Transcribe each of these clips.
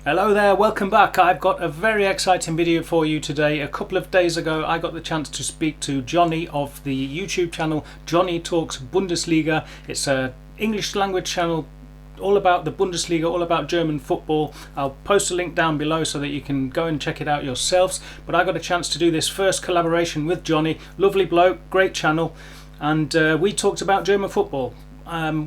Hello there, welcome back. I've got a very exciting video for you today. A couple of days ago I got the chance to speak to Jonny of the YouTube channel Jonny Talks Bundesliga. It's an English language channel all about the Bundesliga, all about German football. I'll post a link down below so that you can go and check it out yourselves. But I got a chance to do this first collaboration with Jonny. Lovely bloke, great channel, and we talked about German football.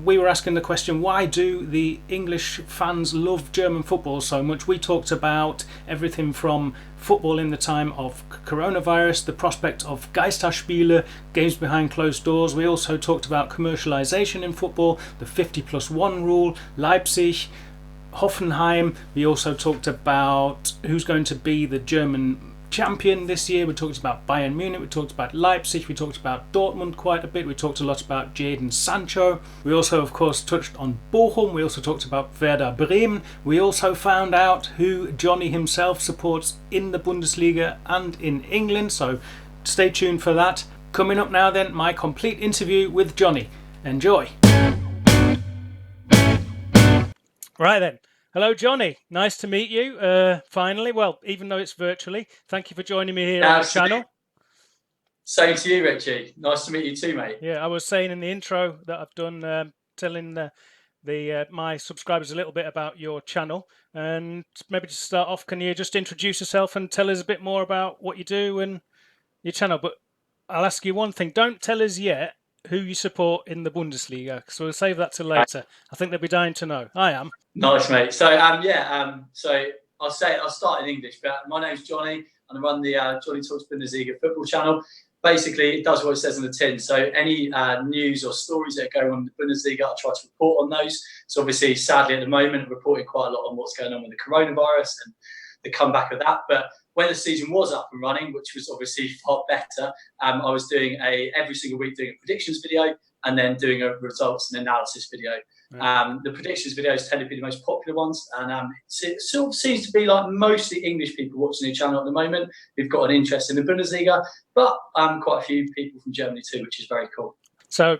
We were asking the question, why do the English fans love German football so much? We talked about everything from football in the time of coronavirus, the prospect of Geisterspiele, games behind closed doors. We also talked about commercialisation in football, the 50+1 rule, Leipzig, Hoffenheim. We also talked about who's going to be the German champion this year. We talked about Bayern Munich, we talked about Leipzig, we talked about Dortmund quite a bit, we talked a lot about Jadon Sancho. We also of course touched on Bochum, we also talked about Werder Bremen. We also found out who Jonny himself supports in the Bundesliga and in England, so stay tuned for that. Coming up now then, my complete interview with Jonny. Enjoy! Right then. Hello, Jonny. Nice to meet you. Finally, well, even though it's virtually, thank you for joining me here on the channel. Same to you, Richie. Nice to meet you too, mate. Yeah, I was saying in the intro that I've done, telling my subscribers a little bit about your channel. And maybe to start off, can you just introduce yourself and tell us a bit more about what you do and your channel? But I'll ask you one thing. Don't tell us yet who you support in the Bundesliga, so we'll save that till later. I think they'll be dying to know. I am. Nice, mate. So so I'll start in English, but my name's Jonny and I run the Jonny Talks Bundesliga football channel. Basically, it does what it says on the tin. So any news or stories that are going on in the Bundesliga, I try to report on those. So obviously, sadly at the moment, I'm reporting quite a lot on what's going on with the coronavirus and the comeback of that. But when the season was up and running, which was obviously far better, I was doing every single week doing a predictions video and then doing a results and analysis video. Right. The predictions videos tend to be the most popular ones, and it sort of seems to be like mostly English people watching the channel at the moment who've got an interest in the Bundesliga, but quite a few people from Germany too, which is very cool. So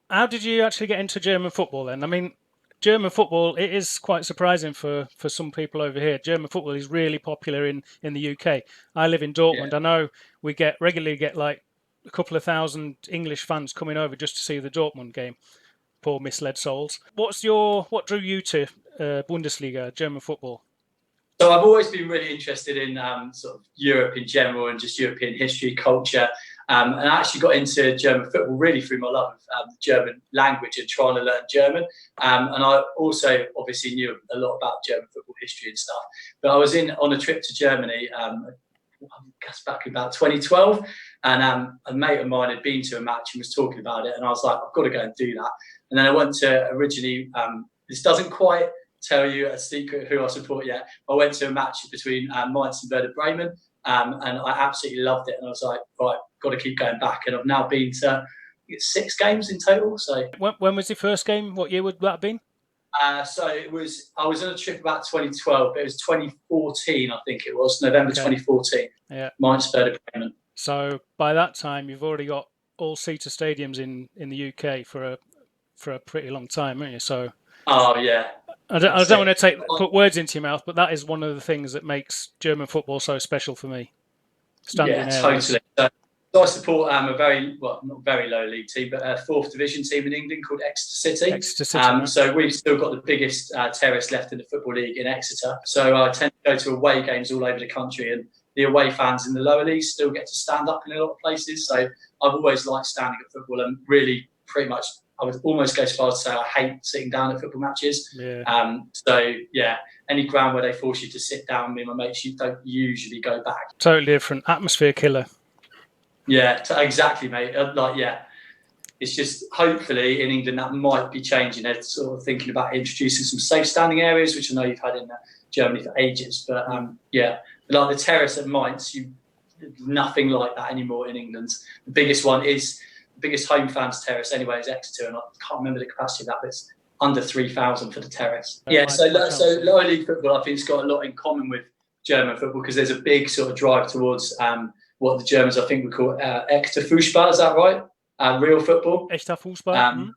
how did you actually get into German football then? I mean, German football, it is quite surprising for some people over here. German football is really popular in the UK. I live in Dortmund. Yeah. I know we regularly get like a couple of thousand English fans coming over just to see the Dortmund game. Poor misled souls. What drew you to Bundesliga, German football? So I've always been really interested in sort of Europe in general and just European history, culture. And I actually got into German football really through my love of German language and trying to learn German. And I also obviously knew a lot about German football history and stuff. But I was on a trip to Germany, I guess back in about 2012, and a mate of mine had been to a match and was talking about it. And I was like, I've got to go and do that. And then I went to originally, this doesn't quite tell you a secret who I support yet. I went to a match between Mainz and Werder Bremen, and I absolutely loved it. And I was like, right, got to keep going back. And I've now been to 6 games in total. So when was the first game? What year would that have been? So I was on a trip about 2012, but it was 2014, I think it was, November 2014. Yeah. Mainz, Werder Bremen. So by that time, you've already got all-seater stadiums in the UK for a pretty long time, haven't you? So. Oh yeah. I don't want to put words into your mouth, but that is one of the things that makes German football so special for me. Yeah, totally. So I support a not very low league team, but a 4th division team in England called Exeter City. Exeter City. Right? So we've still got the biggest terrace left in the Football League in Exeter. So I tend to go to away games all over the country, and the away fans in the lower leagues still get to stand up in a lot of places. So I've always liked standing at football, and really pretty much I would almost go as far as to say I hate sitting down at football matches. Yeah. So yeah, any ground where they force you to sit down, me and my mates, you don't usually go back. Totally different atmosphere killer. Yeah, exactly, mate. It's just hopefully in England that might be changing. They're sort of thinking about introducing some safe standing areas, which I know you've had in Germany for ages. But yeah, like the terrace at Mainz, nothing like that anymore in England. The biggest one is the biggest home fans terrace anyway is Exeter, and I can't remember the capacity of that, but it's under 3,000 for the terrace. Yeah, so lower league football, I think it's got a lot in common with German football because there's a big sort of drive towards what the Germans I think would call echte Fußball. Is that right? Real football. Echter Fußball.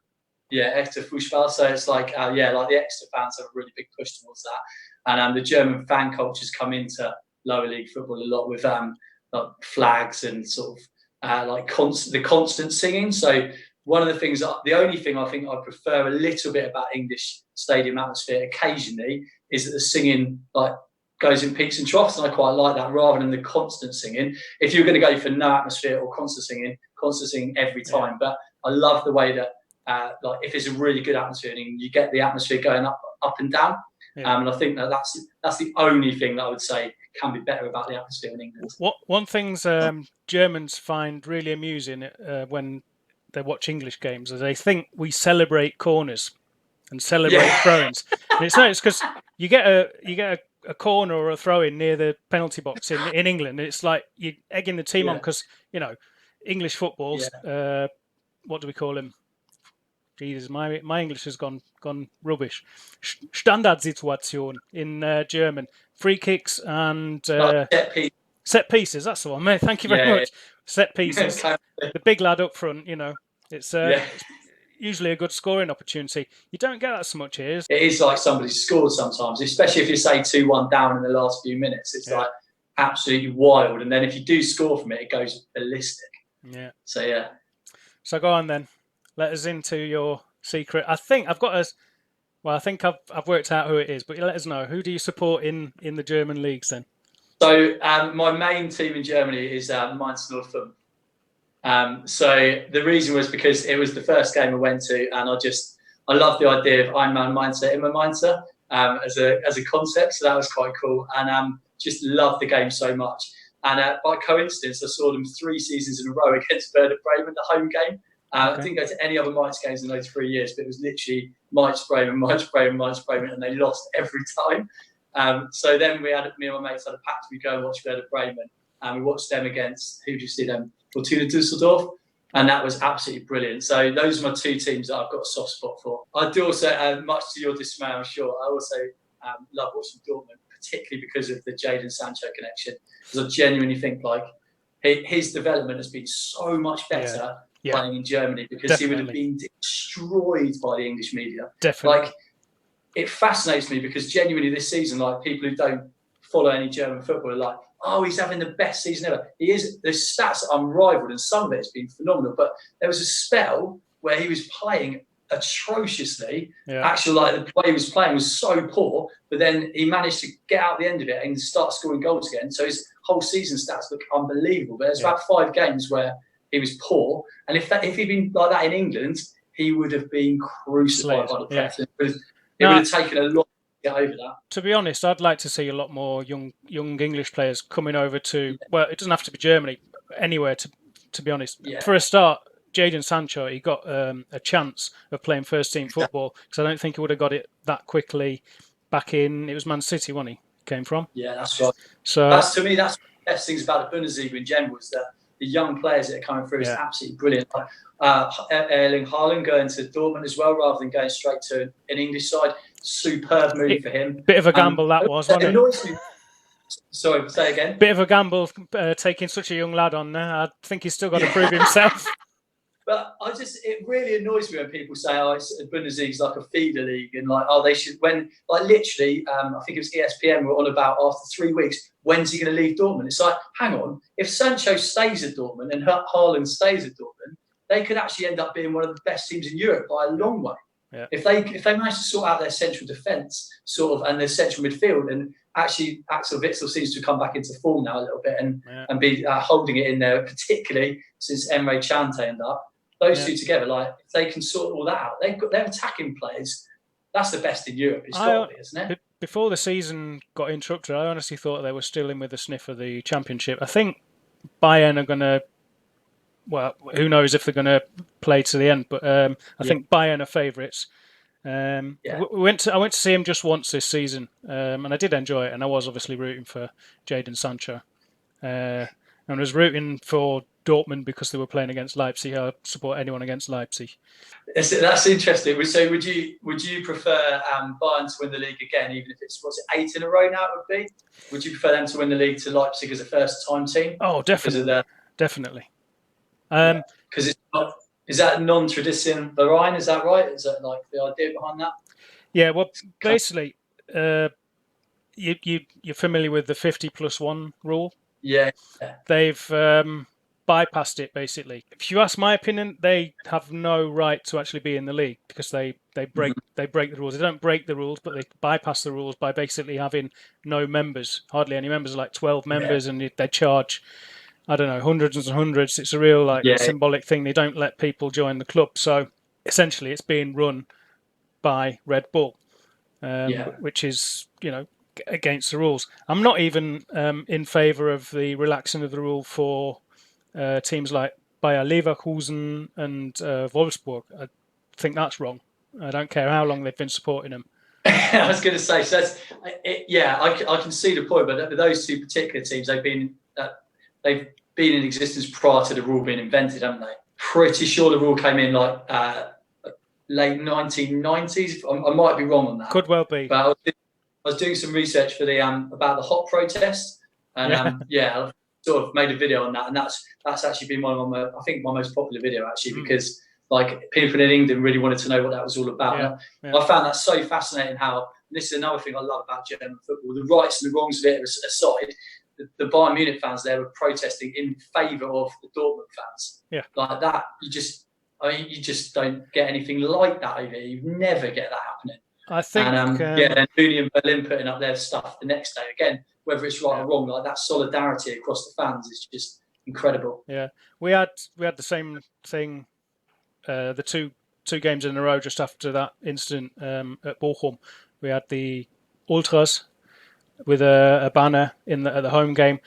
Yeah, echte Fußball. So it's like like the Exeter fans have a really big push towards that. And the German fan culture's come into lower league football a lot with like flags and sort of like the constant singing. So one of the things, the only thing I think I prefer a little bit about English stadium atmosphere occasionally is that the singing like goes in peaks and troughs, and I quite like that rather than the constant singing. If you're going to go for no atmosphere or constant singing every time. Yeah. But I love the way that like if it's a really good atmosphere, and you get the atmosphere going up and down. Yeah. And I think that's the only thing that I would say can be better about the atmosphere in England. One things Germans find really amusing when they watch English games is they think we celebrate corners and celebrate throw-ins. And it's not. It's because you get a corner or a throw-in near the penalty box in England. It's like you're egging the team on because, you know, English football, what do we call him? Jesus, my English has gone rubbish. Standardsituation in German. Free kicks and set pieces. That's the one, mate. Thank you very much. Set pieces. The big lad up front, you know, it's usually a good scoring opportunity. You don't get that so much here. It is like somebody scored sometimes, especially if you say 2-1 down in the last few minutes. It's like absolutely wild. And then if you do score from it, it goes ballistic. Yeah. So, yeah. So go on then. Let us into your secret. I think I've got I think I've worked out who it is, but let us know. Who do you support in the German leagues then? So my main team in Germany is Mainz 05. So the reason was because it was the first game I went to, and I love the idea of Ein Mann Mainzer, immer Mainzer as a concept. So that was quite cool, and just loved the game so much. And by coincidence, I saw them 3 seasons in a row against Werder Bremen, the home game. I didn't go to any other Mainz games in those 3 years, but it was literally Mainz Bremen, and they lost every time. So then me and my mates had a pact to go and watch Werder Bremen, and we watched them against, who did you see them? Fortuna Düsseldorf, and that was absolutely brilliant. So those are my 2 teams that I've got a soft spot for. I do also, much to your dismay, I'm sure, I also love watching Dortmund, particularly because of the Jadon Sancho connection, because I genuinely think like his development has been so much better playing in Germany, because he would have been destroyed by the English media. Definitely. Like, it fascinates me because genuinely this season, like people who don't follow any German football are like, oh, he's having the best season ever. He is. The stats are unrivaled, and some of it has been phenomenal. But there was a spell where he was playing atrociously. Actually, like the way he was playing was so poor, but then he managed to get out the end of it and start scoring goals again. So his whole season stats look unbelievable. But there's about 5 games where he was poor, and if he'd been like that in England, he would have been crucified by the press. It would have taken a lot to get over that. To be honest, I'd like to see a lot more young English players coming over to, well, it doesn't have to be Germany, anywhere to be honest. Yeah. For a start, Jadon Sancho, he got a chance of playing first team football, because I don't think he would have got it that quickly back it was Man City, wasn't he? Came from? Yeah, that's right. So to me, that's one of the best things about the Bundesliga in general, is that the young players that are coming through is absolutely brilliant. Like, Erling Haaland going to Dortmund as well, rather than going straight to an English side. Superb move for him. Bit of a gamble that was, wasn't it? Sorry, say again. Bit of a gamble taking such a young lad on there. I think he's still got to prove himself. But it really annoys me when people say, oh, Bundesliga's like a feeder league, and like, oh, they should, when, like, literally, I think it was ESPN were on about after 3 weeks, when's he going to leave Dortmund? It's like, hang on, if Sancho stays at Dortmund and Haaland stays at Dortmund, they could actually end up being one of the best teams in Europe by a long way. Yeah. If they manage to sort out their central defence, sort of, and their central midfield, and actually Axel Witsel seems to come back into form now a little bit and be holding it in there, particularly since Emre Can turned up. Those 2 together, like, if they can sort all that out, they're attacking players. That's the best in Europe, isn't it? Before the season got interrupted, I honestly thought they were still in with a sniff of the championship. I think Bayern are going to, well, who knows if they're going to play to the end, but I think Bayern are favourites. I went to see him just once this season, and I did enjoy it, and I was obviously rooting for Jadon Sancho. And I was rooting for Dortmund because they were playing against Leipzig. I support anyone against Leipzig. That's interesting. So would you prefer Bayern to win the league again, even if it's 8 in a row now? It would be. Would you prefer them to win the league to Leipzig as a first-time team? Oh, definitely, definitely. Because it's not. Is that non-tradition Verein? Is that right? Is that like the idea behind that? Yeah. Well, basically, you're familiar with the 50+1 rule? Yeah. They've bypassed it basically. If you ask my opinion, they have no right to actually be in the league because they break the rules. They don't break the rules, but they bypass the rules by basically having no members, hardly any members, like 12 members, and they charge, I don't know, hundreds and hundreds. It's a real symbolic thing. They don't let people join the club, so essentially it's being run by Red Bull, which is against the rules. I'm not even in favour of the relaxing of the rule for teams like Bayern, Leverkusen and Wolfsburg. I think that's wrong. I don't care how long they've been supporting them. I was going to say, so I can see the point, but those two particular teams, they've been in existence prior to the rule being invented, haven't they? Pretty sure the rule came in like late 1990s. I might be wrong on that. Could well be. But I was doing some research for the about the Hopp protest, and I sort of made a video on that, and that's actually been one of my most popular video actually, because like people in England really wanted to know what that was all about. I found that so fascinating. How this is another thing I love about German football: the rights and the wrongs of it aside, the Bayern Munich fans there were protesting in favour of the Dortmund fans. Yeah, like that. You just don't get anything like that over here. You never get that happening. I think, and Munich and Berlin putting up their stuff the next day again. Whether it's right or wrong, like that solidarity across the fans is just incredible. Yeah, we had the same thing, the two games in a row just after that incident at Bochum. We had the ultras with a banner at the home game.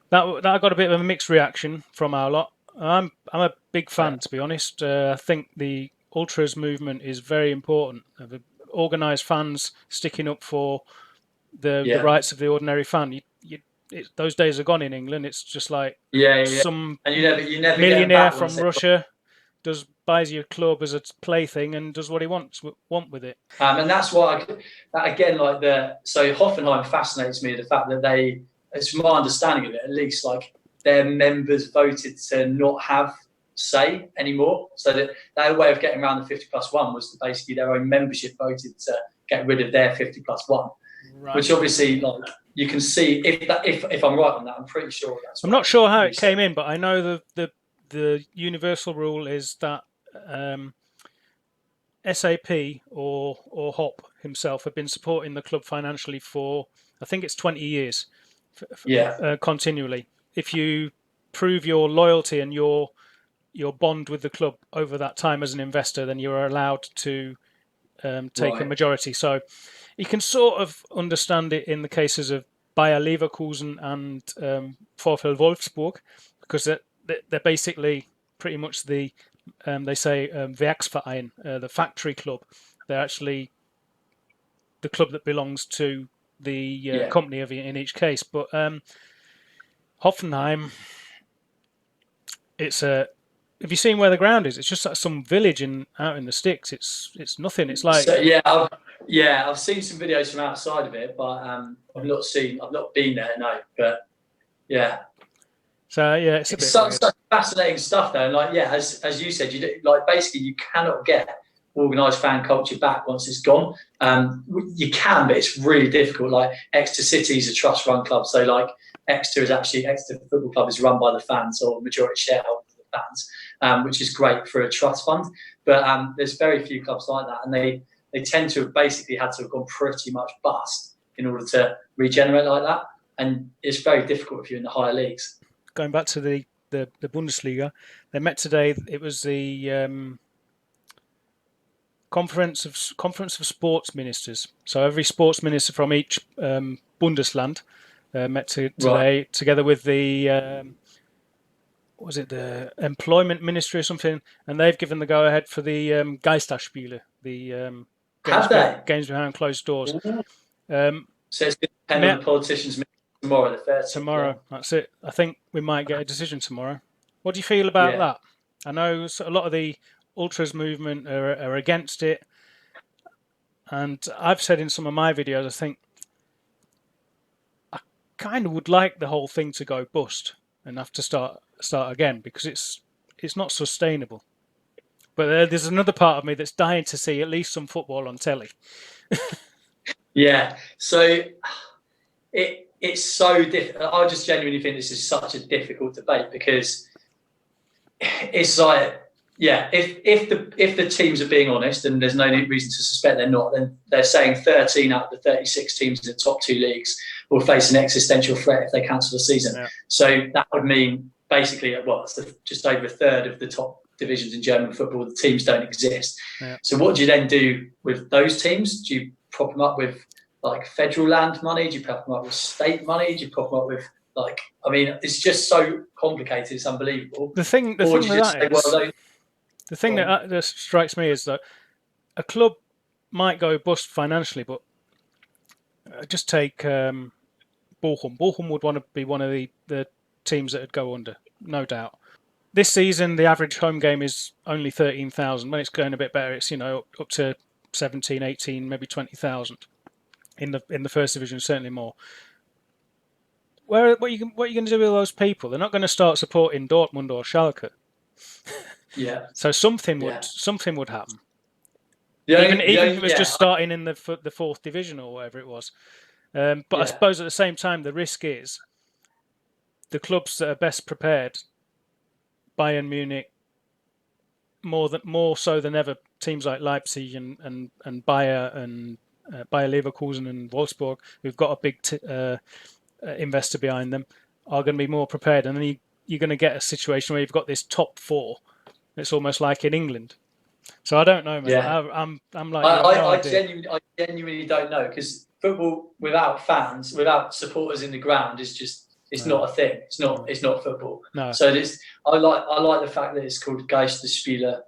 That got a bit of a mixed reaction from our lot. I'm a big fan, to be honest. I think the ultras movement is very important. The organised fans sticking up for the rights of the ordinary fan. Those days are gone in England. It's just like some and you never millionaire from Russia buys your club as a plaything and does what he want with it. And that's why so Hoffenheim fascinates me, the fact that it's my understanding of it at least, like their members voted to not have say anymore. So that their way of getting around the 50+1 was to basically their own membership voted to get rid of their 50+1. Right. Which obviously, like you can see, if I'm right on that, I'm pretty sure that's. I'm not sure how it came in, but I know the universal rule is that SAP or Hopp himself have been supporting the club financially for, I think it's 20 years, continually. If you prove your loyalty and your bond with the club over that time as an investor, then you're allowed to take a majority. So you can sort of understand it in the cases of Bayer Leverkusen and VfL Wolfsburg, because they're basically pretty much they say Werksverein, the factory club. They're actually the club that belongs to the company in each case. But Hoffenheim, have you seen where the ground is? It's just like some village out in the sticks. It's nothing. It's like I've seen some videos from outside of it, but I've not been there. No, but yeah. So it's such fascinating stuff though. And like as you said, basically you cannot get organised fan culture back once it's gone. You can, but it's really difficult. Like Exeter City is a trust-run club, so like Exeter Football Club is run by the fans or majority shareholder of the fans, which is great for a trust fund. But there's very few clubs like that, and they tend to have basically had to have gone pretty much bust in order to regenerate like that. And it's very difficult if you're in the higher leagues. Going back to the Bundesliga, they met today. It was the conference of sports ministers. So every sports minister from each Bundesland met today, together with the the employment ministry or something, and they've given the go ahead for the Geisterspiele, the games behind closed doors. So it's independent politicians meeting tomorrow, the 30th. Tomorrow, that's it. I think we might get a decision tomorrow. What do you feel about that? I know a lot of the ultras movement are against it, and I've said in some of my videos, I think I kind of would like the whole thing to go bust and have to start again, because it's not sustainable. But there's another part of me that's dying to see at least some football on telly. Yeah. So it's so difficult. I just genuinely think this is such a difficult debate, because it's like, yeah, if the teams are being honest, and there's no reason to suspect they're not, then they're saying 13 out of the 36 teams in the top 2 leagues will face an existential threat if they cancel the season. Yeah. So that would mean basically, it's just over a third of the top divisions in German football, the teams don't exist. Yeah. So what do you then do with those teams? Do you prop them up with like federal land money? Do you prop them up with state money? Do you prop them up with it's just so complicated. It's unbelievable. The thing that strikes me is that a club might go bust financially, but just take Bochum. Bochum would want to be one of the teams that would go under, no doubt. This season, the average home game is only 13,000. When it's going a bit better, it's up to 17, 18, maybe 20,000 in the first division, certainly more. What are you going to do with those people? They're not going to start supporting Dortmund or Schalke. Yeah. So something would happen. Even if it was just starting in the 4th division or whatever it was. But I suppose at the same time, the risk is the clubs that are best prepared, Bayern Munich, more so than ever, teams like Leipzig and Bayern and Bayer Leverkusen and Wolfsburg, who've got a big investor behind them, are going to be more prepared. And then you're going to get a situation where you've got this top 4. It's almost like in England. So I don't know, man. Yeah. I'm like, I genuinely don't know, because football without fans, without supporters in the ground, is just not a thing. It's not football. No. So I like the fact that it's called Geisterspieler,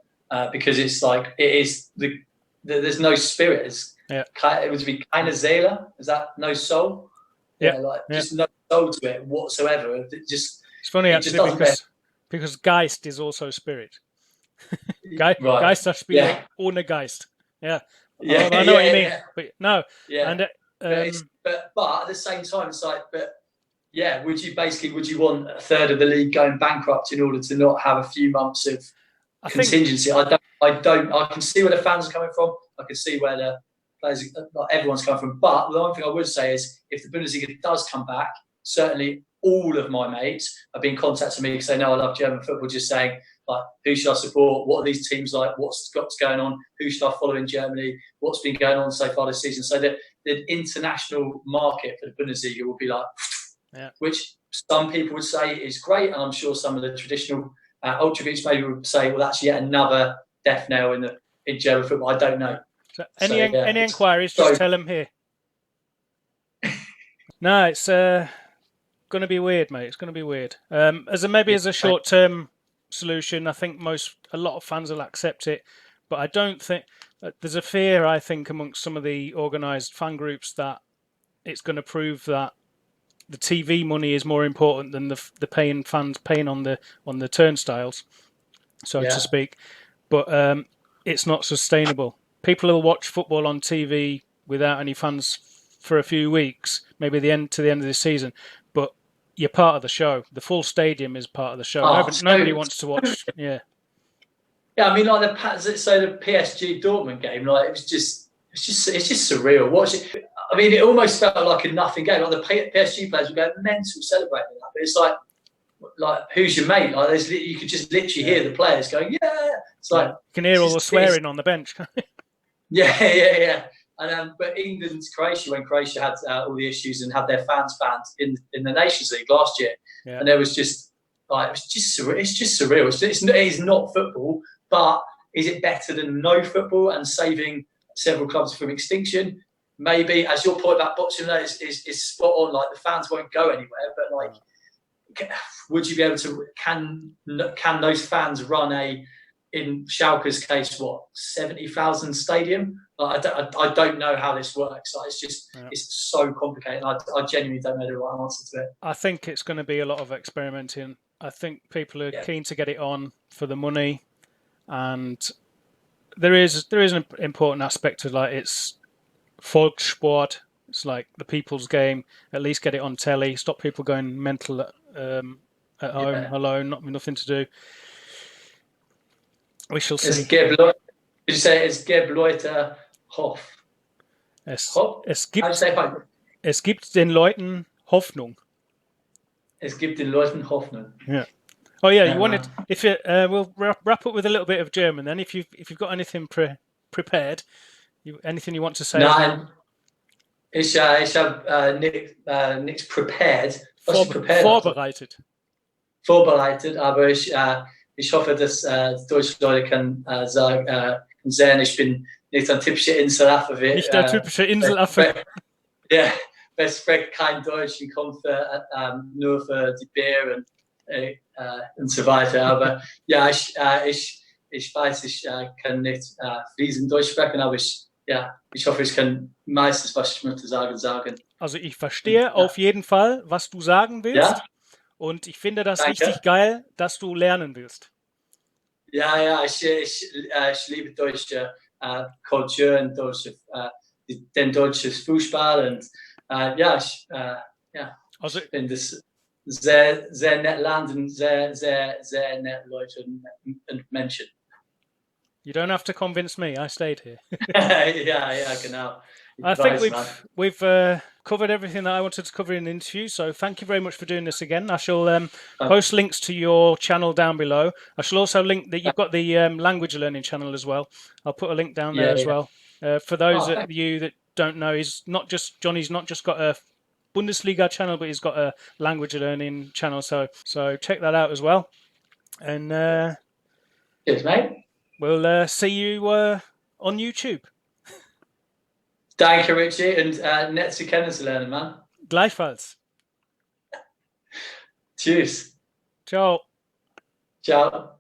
because it's like it is there's no spirit. It would be keine Seele. Is that no soul? Just no soul to it whatsoever. It's funny actually, because Geist is also spirit. Geisterspieler ohne Geist. Yeah. I know what you mean. Yeah. But no. Yeah. And but at the same time, it's like, would you want a third of the league going bankrupt in order to not have a few months of contingency? I can see where the fans are coming from. I can see where the players, not everyone's coming from. But the one thing I would say is, if the Bundesliga does come back, certainly all of my mates have been contacting me because they know I love German football, just saying, like, who should I support? What are these teams like? What's going on? Who should I follow in Germany? What's been going on so far this season? So the international market for the Bundesliga will be like, which some people would say is great, and I'm sure some of the traditional Ultravics maybe would say, well, that's yet another death nail in German football. I don't know. So any inquiries, just tell them here. No, it's going to be weird, mate. It's going to be weird. As a short-term solution, I think a lot of fans will accept it, but I don't think there's a fear, I think, amongst some of the organised fan groups that it's going to prove that the TV money is more important than the paying fans paying on the turnstiles, so to speak. But it's not sustainable. People will watch football on TV without any fans for a few weeks, maybe the end of the season, but you're part of the show. The full stadium is part of the show. Nobody wants to watch. Yeah. Yeah, I mean, like the PSG Dortmund game, like it's just surreal. Watch it. I mean, it almost felt like a nothing game. Like the PSG players were going mental celebrating that. But it's like who's your mate? Like you could just literally hear the players going, yeah. It's like you can hear all the swearing on the bench. Yeah. And but Croatia, when Croatia had all the issues and had their fans banned in the Nations League last year, and there was just like it's just surreal. It is not football, but is it better than no football and saving several clubs from extinction? Maybe. As your point about Bochum is spot on. Like the fans won't go anywhere, but like, would you be able to? Can those fans run in Schalke's case, 70,000 stadium? Like, I don't know how this works. Like, it's so complicated. I genuinely don't know the right answer to it. I think it's going to be a lot of experimenting. I think people are keen to get it on for the money, and there is an important aspect to like it's Volkssport. It's like the people's game. At least get it on telly. Stop people going mental at home alone, nothing to do. We shall see. Did you say it's Geb Leute Hoff? Es Hopp? gibt, How do you say Hopp? Es gibt den Leuten Hoffnung. Es gibt den Leuten Hoffnung. Yeah. Oh yeah, you Yeah, wanted. man. If you we'll wrap up with a little bit of German then. If you've got anything prepared, anything you want to say? Nein, ich habe nichts prepared. Was ist prepared? Vorbereitet. Vorbereitet, aber ich hoffe, dass deutsche Leute können sehen, ich bin nicht ein typischer Inselaffe. Nicht der typische Inselaffe. Ja, wer spricht kein Deutsch und kommt nur für die Bier und so weiter. Aber ja, ich weiß, ich kann nicht fließend Deutsch sprechen, aber ich hoffe, ich kann meistens, was ich möchte sagen. Also ich verstehe auf jeden Fall, was du sagen willst. Ja? Und ich finde das Danke. richtig geil, dass du lernen willst. Ja, ich liebe deutsche Kultur und den deutschen Fußball und Also ich finde es sehr, sehr nett Land und sehr, sehr, sehr nett Leute und Menschen. You don't have to convince me. I stayed here. ja, genau. I think we've covered everything that I wanted to cover in the interview. So thank you very much for doing this again. I shall post links to your channel down below. I shall also link that you've got the language learning channel as well. I'll put a link down there as well. For those of you that don't know, Johnny's not just got a Bundesliga channel, but he's got a language learning channel. So check that out as well. And yes, mate. We'll see you on YouTube. Danke, Richie, und nett zu kennenzulernen, man. Gleichfalls. Tschüss. Ciao. Ciao.